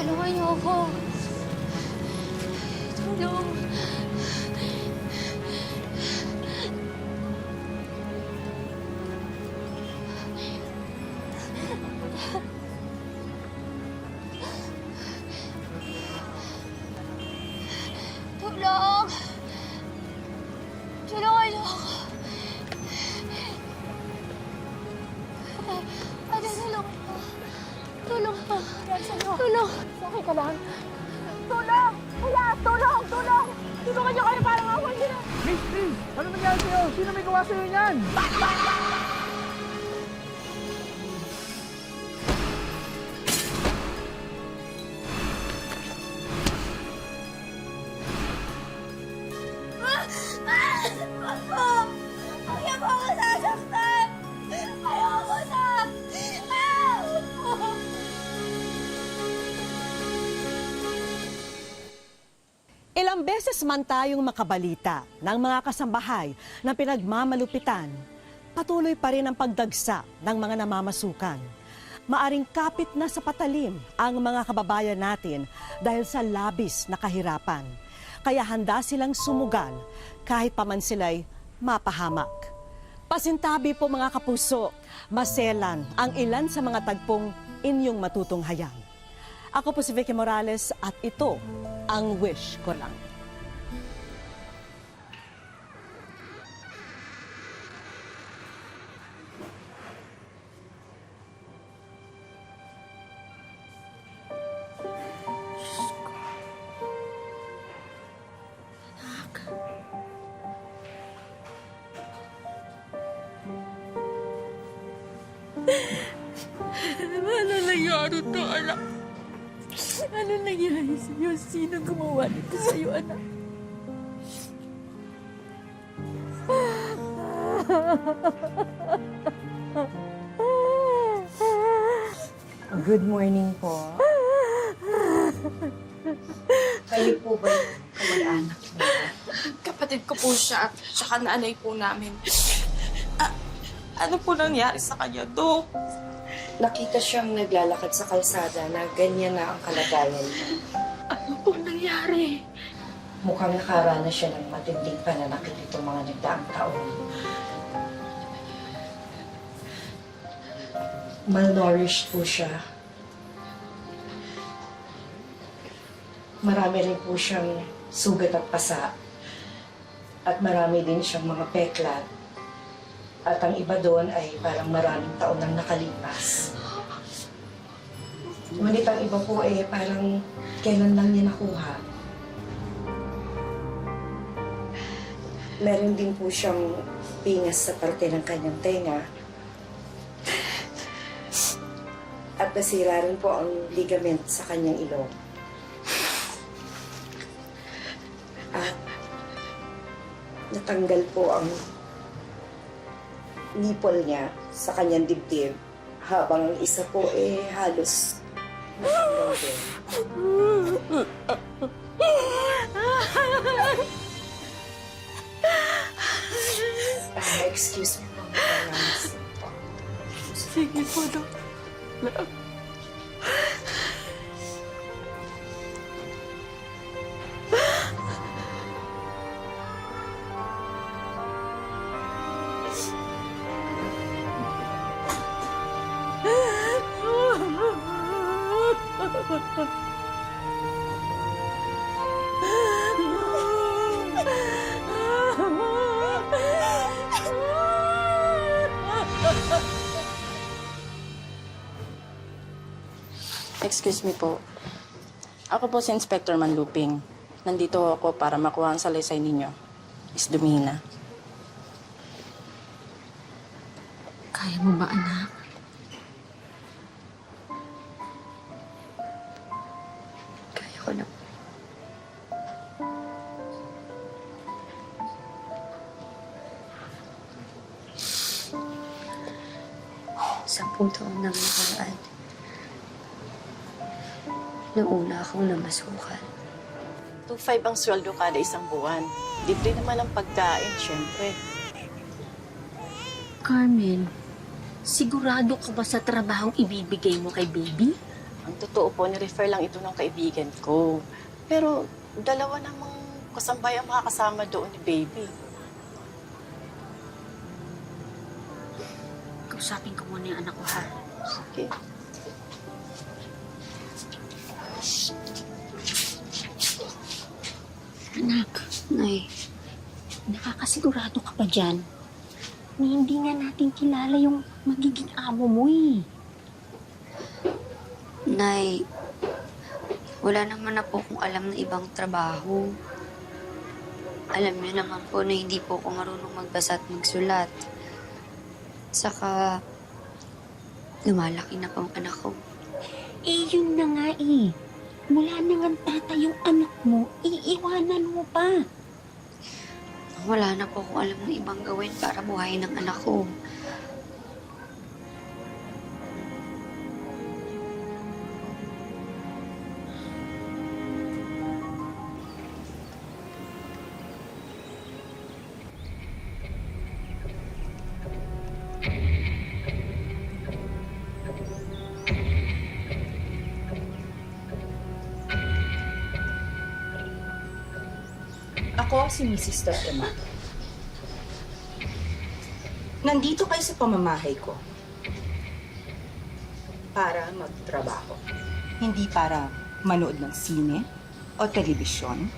Tulungan niyo ako. Tulong. Tulong! Tulungan niyo ako. Ate, tulong. Tulong. Tulong. Okay ka lang? Tulong! Kuya! Tulong! Tulong! Tulungan niyo kayo para mawala sila! Miss, please! Ano nangyari sa'yo? Sino may gawa sa'yo niyan? Ayaw ako sasaktan! Ayoko na! Ilang beses man tayong makabalita ng mga kasambahay na pinagmamalupitan, patuloy pa rin ang pagdagsa ng mga namamasukan. Maaring kapit na sa patalim ang mga kababayan natin dahil sa labis na kahirapan. Kaya handa silang sumugal kahit pa man sila'y mapahamak. Pasintabi po mga kapuso, maselan ang ilan sa mga tagpong inyong matutunghayan. Ako po si Vicky Morales at ito ang wish ko lang. Ano nangyari to, anak? Ano nangyari sa'yo? Sino gumawa nito sa'yo, anak? Good morning po. Kayo po ba yung kamag-anak niya? Kapatid ko po siya at saka nanay po namin. Ano po nangyari sa kanya, Dok? Nakita siyang naglalakad sa kalsada na ganyan na ang kalagayan niya. Ano po nangyari? Mukhang nakaranas siya ng matinding pananakit itong mga nagdaang taon. Malnourished po siya. Marami rin po siyang sugat at pasa. At marami din siyang mga peklat. At ang iba doon ay parang maraming taon nang nakalipas. Ngunit ang iba po eh parang kailan lang niya nakuha. Meron din po siyang pingas sa parte ng kanyang tenga. At nasira rin po ang ligament sa kanyang ilong. At natanggal po ang nipple niya sa kanyang dibdib habang ang isa po halos natanggal din. Excuse me po. Sige po, Dok. Excuse me po. Ako po si Inspector Manluping. Nandito ako para makuha ang salaysay ninyo. Miss Dumina. Kaya mo ba, anak? Kaya ko na. Sampung taon nang nakaraan. Nauna akong namasukan. 2,500 ang sweldo kada isang buwan. Libre naman ang pagkain, syempre. Carmen, sigurado ka ba sa trabahong ibibigay mo kay baby? Ang totoo po, ni-refer lang ito ng kaibigan ko. Pero dalawa namang kasambay ang makakasama doon ni Baby. Kausapin ko muna yung anak ko, ha? Sige. Anak, Nay, nakakasigurado ka pa dyan na hindi nga natin kilala yung magiging amo mo eh. Nay, wala naman na po akong alam na ibang trabaho. Alam niyo naman po na hindi po ako marunong magbasa at magsulat. Saka, lumalaki na po ang anak ko. Eh, yun na nga eh. Mula na nga tatay yung anak mo, iiwanan mo pa. Wala na po akong alam na ibang gawin para buhayin ng anak ko. Ako si Mrs. Torquemada. Nandito kayo sa pamamahay ko para magtrabaho. Hindi para manood ng sine o telebisyon.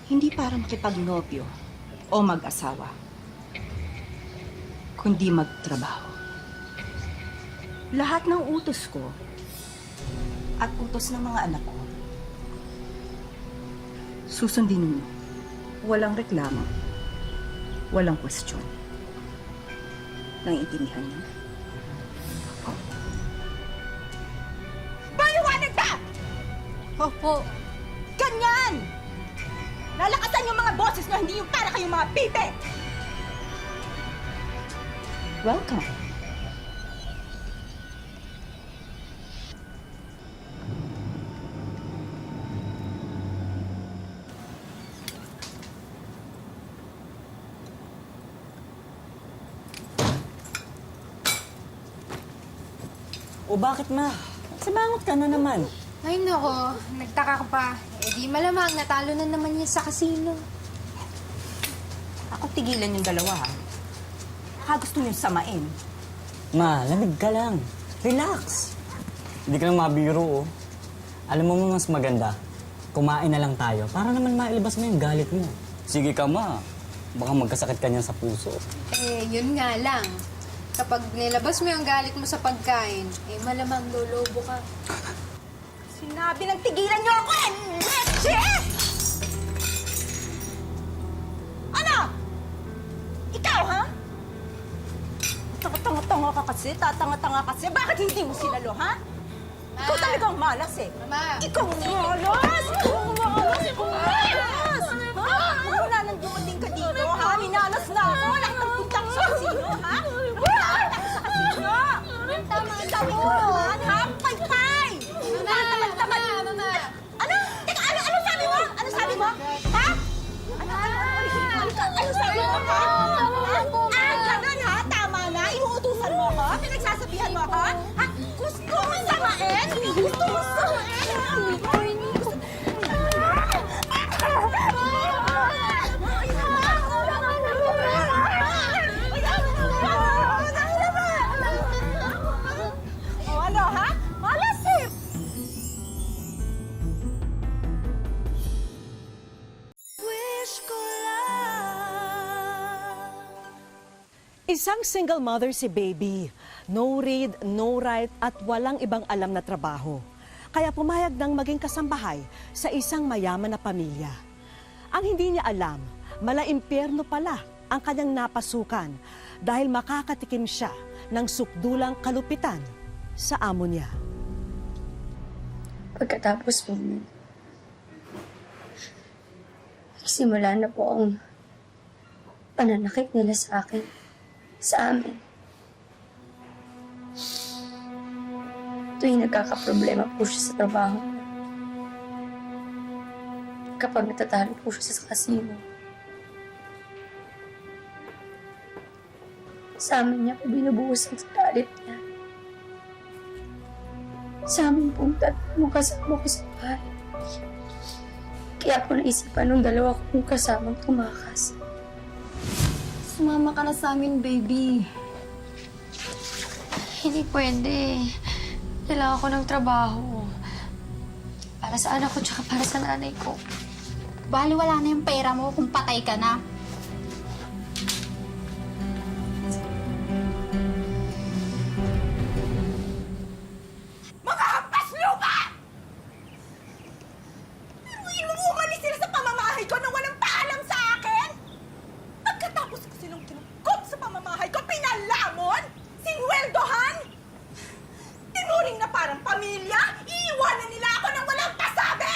Hindi para makipagnobyo o mag-asawa. Kundi magtrabaho. Lahat ng utos ko at utos ng mga anak ko susundin mo. Walang reklamo. Walang question. Naiintindihan niyo? Paliwanag ka! Opo. Ganyan! Lalakasan yung mga boses nyo, hindi yung para kayong mga pipe! Welcome. O bakit, ma? Simangot ka na naman. Ay, nako. Nagtaka ka pa. Eh di malamang natalo na naman niya sa kasino. Ako tigilan yung dalawa, ha? Baka gusto nyo samain. Ma, lamig ka lang. Relax. Hindi ka lang mabiro, oh. Alam mo mas maganda, kumain na lang tayo para naman mailabas mo yung galit mo. Sige ka, ma. Baka magkasakit ka niyan sa puso. Eh, yun nga lang. Kapag nilabas mo yung galit mo sa pagkain, eh malamang lolobo ka. Sinabi ng tigilan nyo ako, eh! Leche! Ano? Ikaw, ha? Tanga-tanga ka kasi, tatanga-tanga kasi. Bakit hindi mo sinalo, ha? Ikaw talagang malas, eh. Mama! Ikaw ang malas! Ikaw ang malas! Ikaw ang malas! Ha? Wala nang dumating ka dito, ha? Minalas na ako. Nakatagpunta ko sa kasino, ha? Nakatagpunta ko sa kasino! Tama, Ikaw yun, ha? Pay-pay! Tamad-tamad! Mama! Ano? Teka, ano sabi mo? Ano sabi mo? Ha? Ano sabi mo, ha? Ganun, ha? Tama na? Inuutusan mo ako? Pinagsasabihan mo ako? Ha? Gusto mo samain? Gusto mo samain? O ano, ha? Malas eh! Isang single mother si Baby. No read, no write at walang ibang alam na trabaho. Kaya pumayag ng maging kasambahay sa isang mayaman na pamilya. Ang hindi niya alam, mala-impyerno pala ang kanyang napasukan dahil makakatikim siya ng sukdulang kalupitan sa amo niya. Pagkatapos po nun, simula na po ang pananakit nila sa akin, sa amin. Tuwing nagkakaproblema po siya sa trabaho. Kapag natatalo po siya sa kasino. Sa amin niya po binubuhos ang galit niya. sa amin pong tatlong kasama ko sa bahay. Kaya po naisipan ng dalawa kong kasamang tumakas. Sumama ka na sa amin, baby. Hindi pwede. Kailangan ko ng trabaho. Para sa anak ko tsaka para sa nanay ko. Baliwala na yung pera mo kung patay ka na. Mga hampas lupa! Pinuin mo umalis sila sa pamamahay ko nang walang paalam sa akin? Pagkatapos ko silang kinukop sa pamamahay ko, pinalamon? Sinweldohan? Tinuring na parang pamilya? Iiwanan nila ako nang walang pasabi?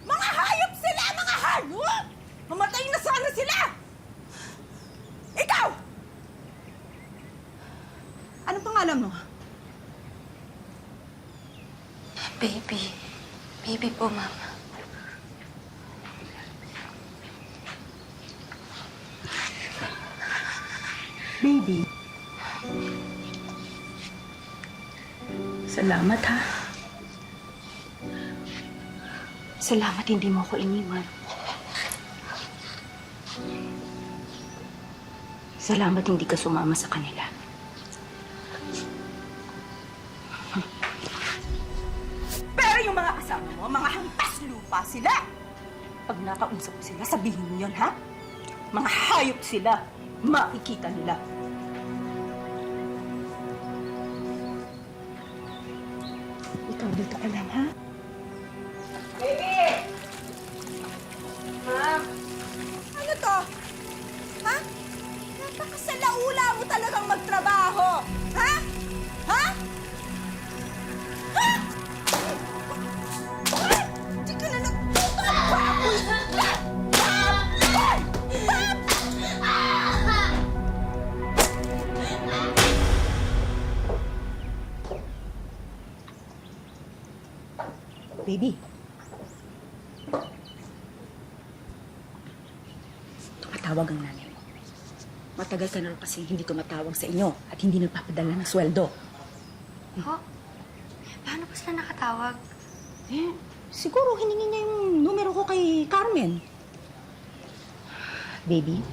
Mga hayop sila! Mga hayop! Mamatay na sana sila! Ikaw! Anong pangalan mo? Baby. Baby po, Mama. Baby. Salamat, ha? Salamat hindi mo ako iniwan. Salamat hindi ka sumama sa kanila. Pero yung mga kasama mo, mga hampas lupa sila. Pag nakausap mo sila, sabihin mo yun, ha? Mga hayop sila. Makikita nila. Ikaw dito ka lang, ha? Baby! Ma'am? Ano to? Ha? Napakasalaula mo talagang magtrabaho. Ha? Ha? Ha? Di ka na nagbababoy! Baby. Tumatawag ang nanay mo. Matagal ka na rin kasi hindi tumatawag sa inyo at hindi nagpapadala ng sweldo. Ho? Paano pa sila nakatawag? Eh, siguro hiningi niya yung numero ko kay Carmen. Baby,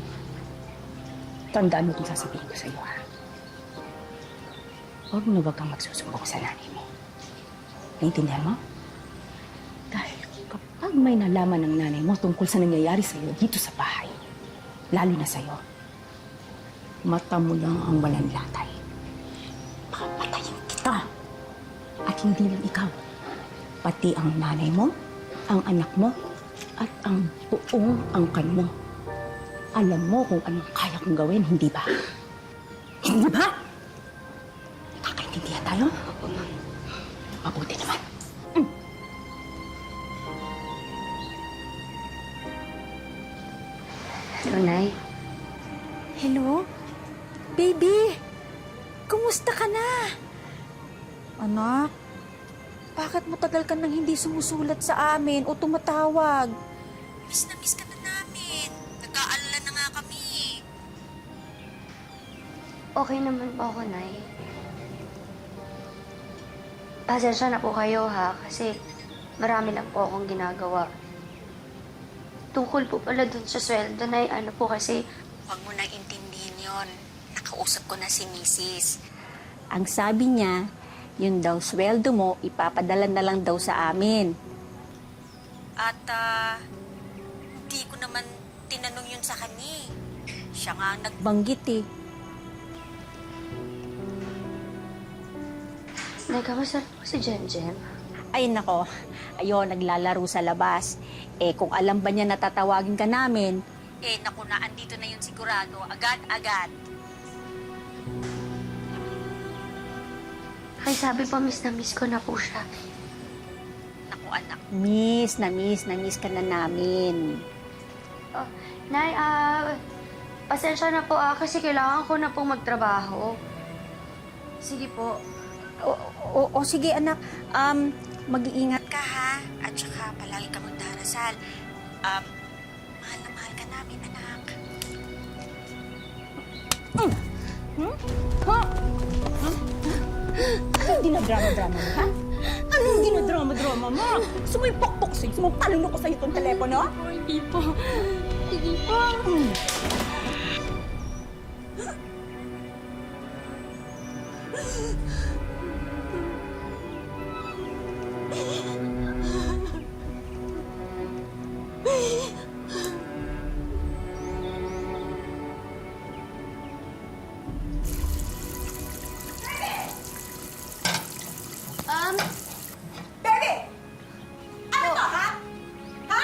tandaan mo itong sasabihin ko sa iyo, ha? Huwag na huwag kang magsusumbong sa nanay mo. Naintindihan mo? Dahil kapag may nalaman ng nanay mo tungkol sa nangyayari sa iyo dito sa bahay, lalo na sa iyo, mata mo lang ang walang latay. Papatayin kita. At hindi lang ikaw, pati ang nanay mo, ang anak mo, at ang buong angkan mo. Alam mo kung anong kaya kong gawin, hindi ba? Hindi ba? Nakakaintindihan tayo? Opo, Ma'am. Mabuti naman. Hello, Nay. Hello? Baby! Kumusta ka na? Anak, bakit matagal ka nang hindi sumusulat sa amin o tumatawag? Miss na miss ka na namin. Nag-aalala na nga kami. Okay naman po ako, Nay. Pasensya na po kayo, ha? Kasi marami lang po akong ginagawa. Tungkol po pala dun sa sweldo, Nay. Ano po kasi... Huwag mo nang intindihin yon. Nakausap ko na si Mrs. Ang sabi niya, yun daw sweldo mo, ipapadala na lang daw sa amin. At hindi ko naman tinanong yun sa kanya. Siya nga nagbanggit eh. Nay, kamusta po si Jen? Ay nako, ayun, naglalaro sa labas. Eh kung alam ba niya natatawagin ka namin, eh naku na, andito na yun sigurado, agad-agad. Ay, sabi pa, miss na miss ko na po siya. Naku anak, miss ka na namin. Oh, Nay, pasensya na po kasi kailangan ko na po magtrabaho. Sige po. O sige anak, mag-iingat ka ha, at saka palagi ka magdarasal. Mahal na mahal ka namin, anak. Hindi na drama-drama mo, ha? dinodrama-drama mo? Gusto mo yung pokpoksin? Gusto mo talunok ko sa'yo itong telepono? Hindi po. Hindi po. Bebe! Ano to, ha? Ha?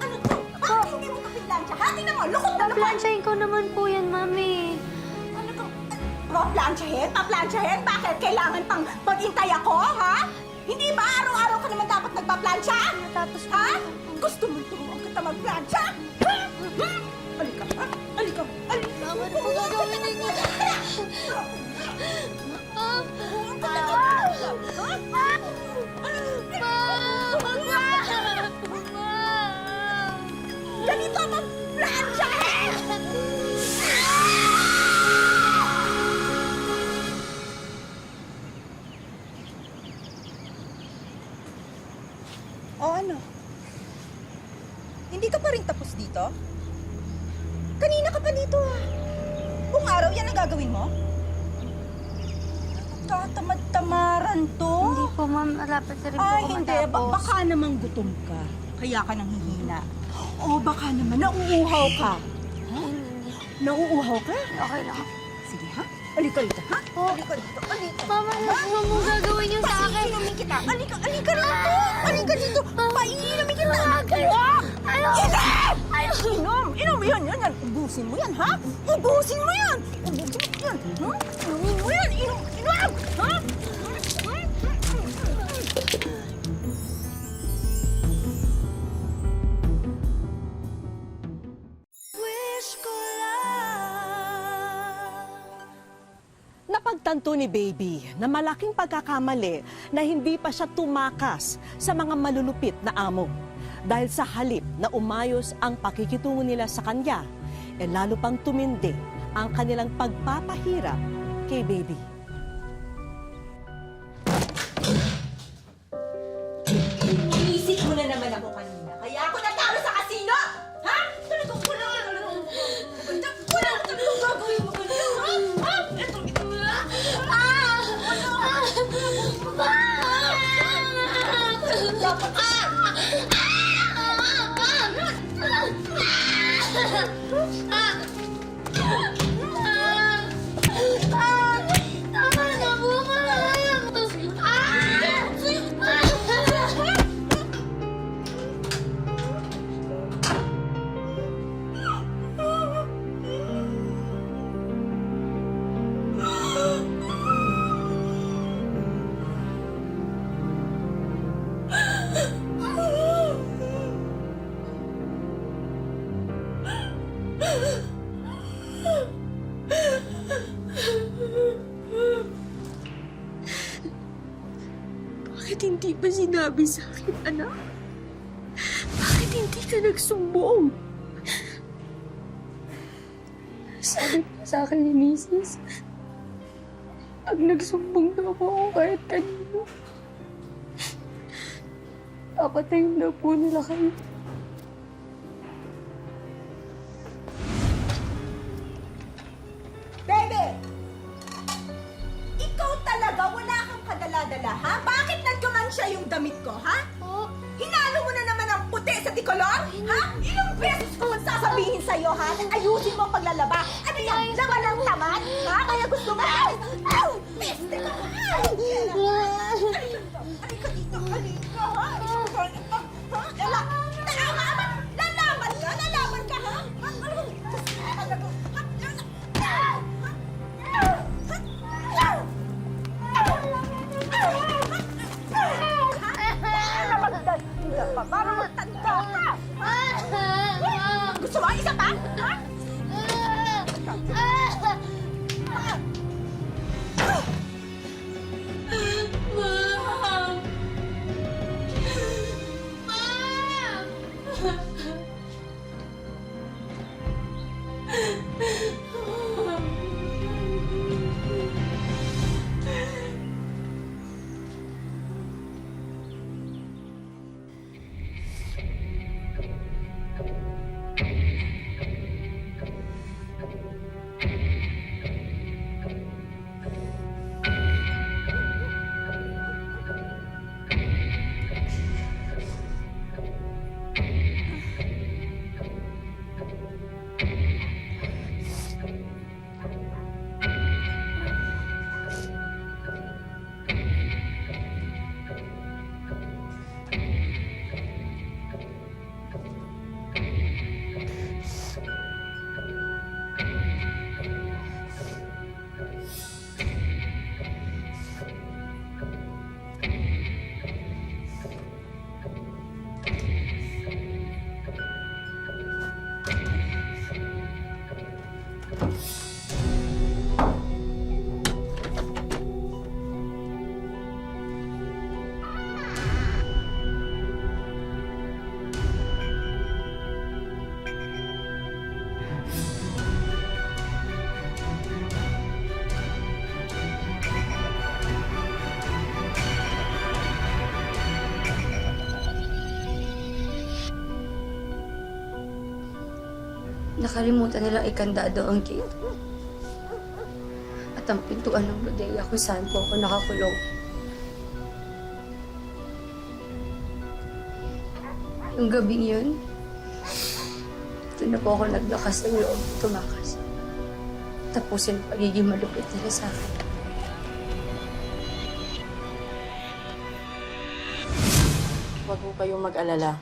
Ano to? Bakit hindi mo ito pinlansya, ha? Tingnan mo, lukot na lukot! Plansyahin ko naman po yan, Mami. Ano to? Paplansyahin? Paplansyahin? Bakit? Kailangan pang maghintay ako, ha? Hindi ba araw-araw ka naman dapat nagpaplansya? Natapos Ha? Gusto mo turuan kita magplansya? Ha? Ha? Halika, ha? Halika, halika. Mama, ano po gagawin ninyo? Turuan kita magplansya, ha? Ganito magplansya, eh! O ano? Hindi ka pa rin tapos dito? Kanina ka pa dito, ah. Buong araw yan ang gagawin mo? Tatamad-tamaran to. Hindi po, Ma'am. Malapit na rin po Ay, ako hindi. matapos. Baka namang gutom ka. Kaya ka nanghihina. O baka naman nauuhaw ka. Ha? Nauuhaw ka? Okay lang. Sige, ha? Alika dito, ha? Alika dito, alika. Mama, ano mo gagawin niyo sa akin? Paiinumin kita. Alika rito. Alika dito. Paiinumin kita. Ayaw! Inom! Inom mo yan. Ubusin mo yan, ha? Ubusin mo yan. Ubusin mo yan. Ha? Inumin mo yan. Inom! Ha? Napagtanto ni Baby na malaking pagkakamali na hindi pa siya tumakas sa mga malulupit na amo. Dahil sa halip na umayos ang pakikitungo nila sa kanya, lalo pang tumindi ang kanilang pagpapahirap kay Baby. Inisip mo na naman ako kanina. Kaya ako natalo sa kasino! Ha? Talagang wala talagang gagawin mo kanina, ha? Ha? Ito na! Dapat Tama na po, Bakit hindi ba sinabi sa akin, anak? Bakit hindi ka nagsumbong? Sabi pa sa akin ni Mrs. Pag nagsumbong daw ako kahit kanino, papatayin na po nila kayo. Bebe! Ikaw talaga wala kang kadala-dala, ha? Bakit nagkamansya yung damit ko, ha? Hinalo mo na naman ang puti sa tikolor? Ha? Ilang beses ko magsasabihin sa'yo, ha? Ayusin mo ang paglalaba. Ano yan? Laman ng tamad? Ha? Kaya gusto mo? Peste ka! Halika dito! Halika, ha? Ha? Lalaban ka? Lalaban ka, ha? Para magtanda ka! Gusto mo? Isa pa? Ha? Nakalimutan nilang ikandado ang gate. At ang pintuan ng bodega kung saan po ako nakakulong. Yung gabing yun, doon na po ako naglakas ng loob, tumakas. Tapusin ang pagiging malupit nila sa akin. Huwag ho kayong mag-alala.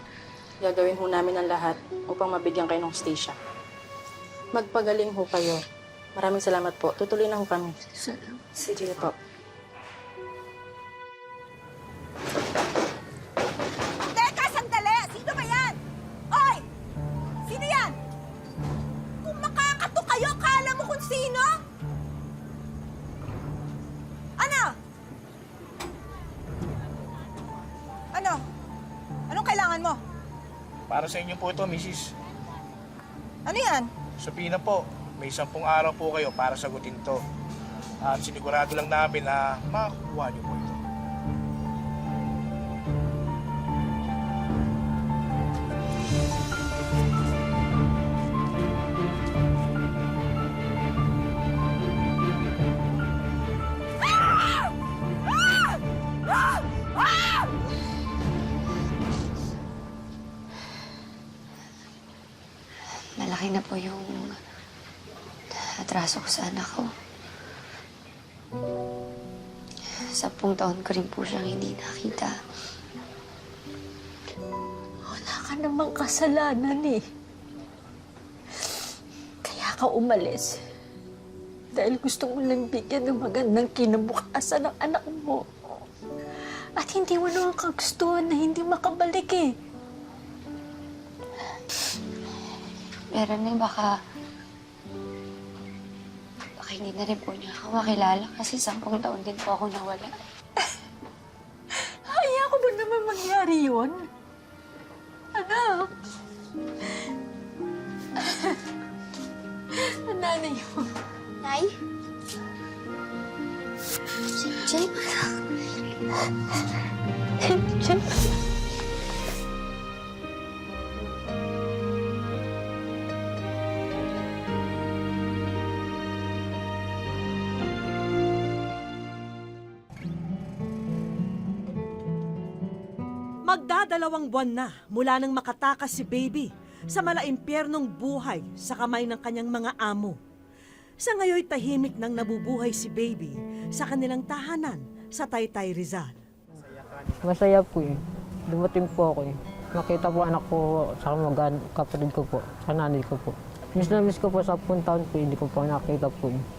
Gagawin ho namin ang lahat upang mabigyan kayo ng station. Magpagaling ho kayo. Maraming salamat po. Tutuloy na ho kami. Salamat. Sige po. Teka, sandali! Sino ba yan? Oy! Sino yan? Kung makakato kayo, kala mo kung sino? Ano? Ano? Anong kailangan mo? Para sa inyo po ito, Mrs. Ano yan? Sabihin na po, may 10 araw po kayo para sagutin to. At sinigurado lang namin na makakuha niyo po ito. Malaki na po yung atraso ko sa anak ko. 10 taon ko rin po siyang hindi nakita. Wala ka namang kasalanan eh. Kaya ka umalis. Dahil gusto mo lang bigyan ng magandang kinabukasan ng anak mo. At hindi mo naman kagustuhan na hindi makabalik eh. Pero baka hindi na rin po niya ako makilala kasi 10 taon din po ako nawala. Hayaan ko ba naman mangyari yun? Anak! Nanay mo. Nay? Jay, Jay, Magdadalawang buwan na mula nang makatakas si Baby sa malaimpyernong buhay sa kamay ng kanyang mga amo. Sa ngayoy tahimik nang nabubuhay si Baby sa kanilang tahanan sa Taytay, Rizal. Masaya po eh. Dumating po ako eh. Makita po anak ko sa kapatid ko po, sa nanay ko po. Miss na miss ko po sa 10 taon po, hindi ko po nakita po eh.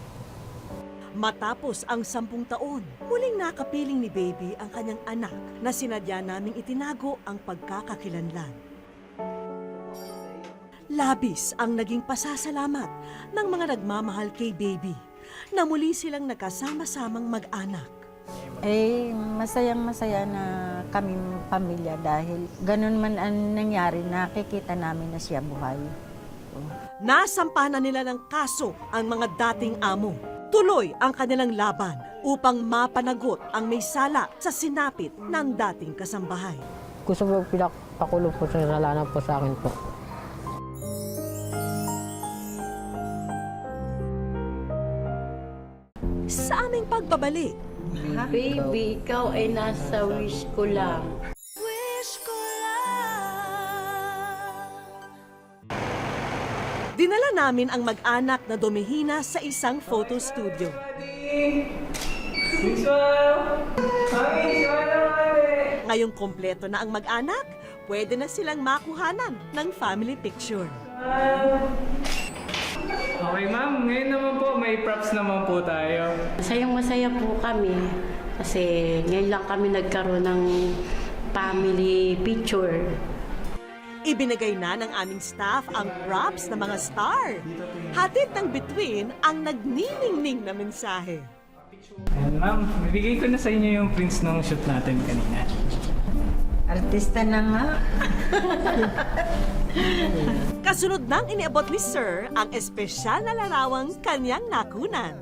Matapos ang 10 taon, muling nakapiling ni Baby ang kanyang anak na sinadya naming itinago ang pagkakakilanlan. Labis ang naging pasasalamat ng mga nagmamahal kay Baby na muli silang nagkasama-samang mag-anak. Masayang-masaya na kaming pamilya dahil ganun man ang nangyari, nakikita namin na siya buhay. Nasampa na nila ng kaso ang mga dating amo. Tuloy ang kanilang laban upang mapanagot ang may sala sa sinapit ng dating kasambahay. Gusto po pinapakulong po sa kasalanan po sa akin po. Sa aming pagbabalik, Baby, ikaw ay nasa wish ko lang. dinala namin ang mag-anak na dumihina sa isang photo studio. Ngayong kompleto na ang mag-anak, pwede na silang makuhanan ng family picture. Okay ma'am, ngayon naman po may props naman po tayo. Masayang-masaya po kami kasi ngayon lang kami nagkaroon ng family picture. Ibinigay na ng aming staff ang props ng mga star. Hatid ng Between ang nagniningning na mensahe. And ma'am, bibigay ko na sa inyo yung prints ng shoot natin kanina. Artista na nga. Kasunod nang iniabot ni Sir ang espesyal na larawang kanyang nakunan.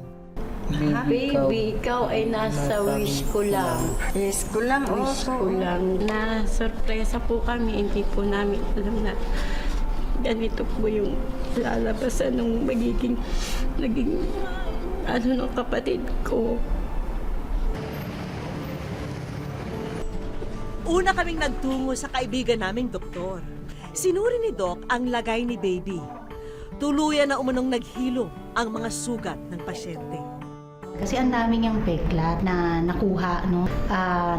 Baby, ikaw ay nasa wish ko lang. Yes ko lang, Wish ko lang na sorpresa po kami. Hindi po namin alam na ganito po yung lalabasan ng naging ng kapatid ko. Una kaming nagtungo sa kaibigan naming doktor. Sinuri ni Doc ang lagay ni Baby. Tuluyan na umunong naghilo ang mga sugat ng pasyente. Kasi ang daming yung peklat na nakuha, no?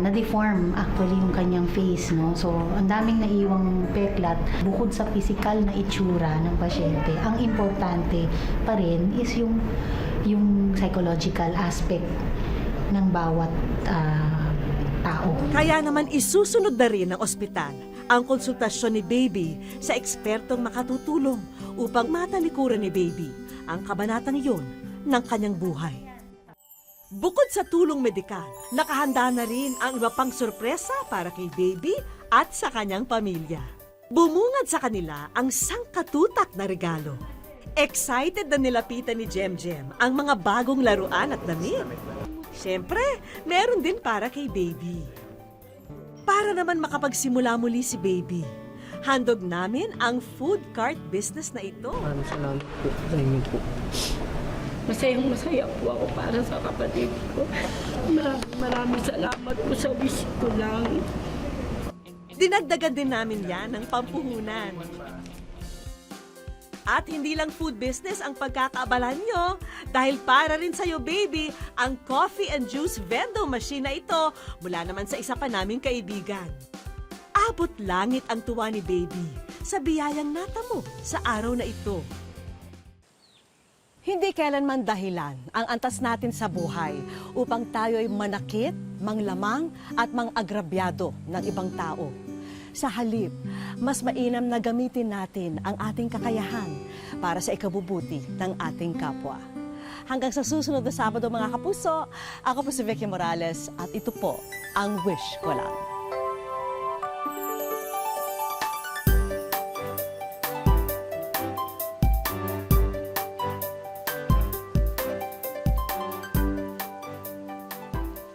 Na-deform actually yung kanyang face, no? So, ang daming naiwang peklat bukod sa physical na itsura ng pasyente. Ang importante pa rin is yung psychological aspect ng bawat tao. Kaya naman isusunod na rin ng ospital ang konsultasyon ni Baby sa ekspertong makatutulong upang matalikuran ni Baby ang kabanatang iyon ng kanyang buhay. Bukod sa tulong medikal, nakahanda na rin ang iba pang sorpresa para kay Baby at sa kanyang pamilya. Bumungad sa kanila ang sangkatutak na regalo. Excited na nilapitan ni Jem ang mga bagong laruan at damit. Siyempre, meron din para kay Baby. Para naman makapagsimula muli si Baby, handog namin ang food cart business na ito. Maraming salamat po sa inyo po. Masayang-masaya po ako para sa kapatid ko. Maraming salamat po sa wish ko lang. Dinagdagan din namin yan ng pampuhunan. At hindi lang food business ang pagkakaabalan nyo, dahil para rin sa'yo, Baby, ang coffee and juice vending machine na ito mula naman sa isa pa naming kaibigan. Abot langit ang tuwa ni Baby sa biyayang natamo sa araw na ito. Hindi kailanman dahilan ang antas natin sa buhay upang tayo'y manakit, manglamang at mangagrabyado ng ibang tao. Sa halip, mas mainam na gamitin natin ang ating kakayahan para sa ikabubuti ng ating kapwa. Hanggang sa susunod na Sabado mga kapuso, ako po si Vicky Morales at ito po ang Wish Ko Lang.